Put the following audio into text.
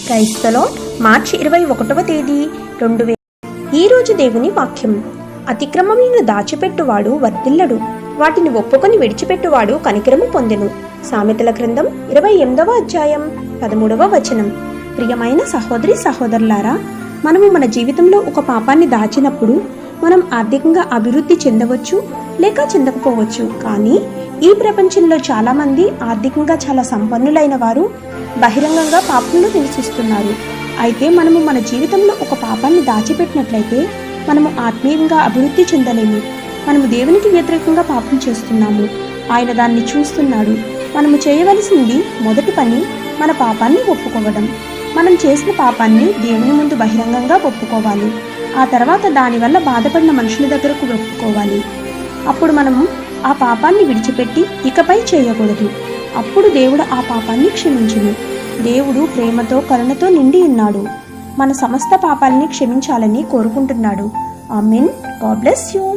క్రైస్తలో మార్చి 21వ తేదీ 2000. ఈరోజు దేవుని వాక్యం. అతిక్రమములను దాచిపెట్టువాడు వర్ధిల్లడు, వాటిని ఒప్పుకొని విడిచిపెట్టువాడు కనికరము పొందెను. సామెతల గ్రంథం 28వ అధ్యాయం 13వ వచనం. ప్రియమైన సహోదరి సహోదరులారా, మనము మన జీవితంలో ఒక పాపాన్ని దాచినప్పుడు మనం ఆర్థికంగా అభివృద్ధి చెందవచ్చు లేక చెందకపోవచ్చు. కానీ ఈ ప్రపంచంలో చాలా మంది ఆర్థికంగా చాలా సంపన్నులైన వారు బహిరంగంగా పాపంలో నివసిస్తున్నారు. అయితే మనము మన జీవితంలో ఒక పాపాన్ని దాచిపెట్టినట్లయితే మనము ఆత్మీయంగా అభివృద్ధి చెందలేము. మనము దేవునికి వ్యతిరేకంగా పాపం చేస్తున్నాము. ఆయన దాన్ని చూస్తున్నాడు. మనము చేయవలసింది మొదటి పని మన పాపాన్ని ఒప్పుకోవడం. మనం చేసిన పాపాన్ని దేవుని ముందు బహిరంగంగా ఒప్పుకోవాలి. ఆ తర్వాత దానివల్ల బాధపడిన మనుషుల దగ్గరకు ఒప్పుకోవాలి. అప్పుడు మనము ఆ పాపాన్ని విడిచిపెట్టి ఇకపై చేయకూడదు. అప్పుడు దేవుడు ఆ పాపాన్ని క్షమించును. దేవుడు ప్రేమతో కరుణతో నిండి ఉన్నాడు. మన సమస్త పాపాలని క్షమించాలని కోరుకుంటున్నాడు. ఆమేన్. God bless you.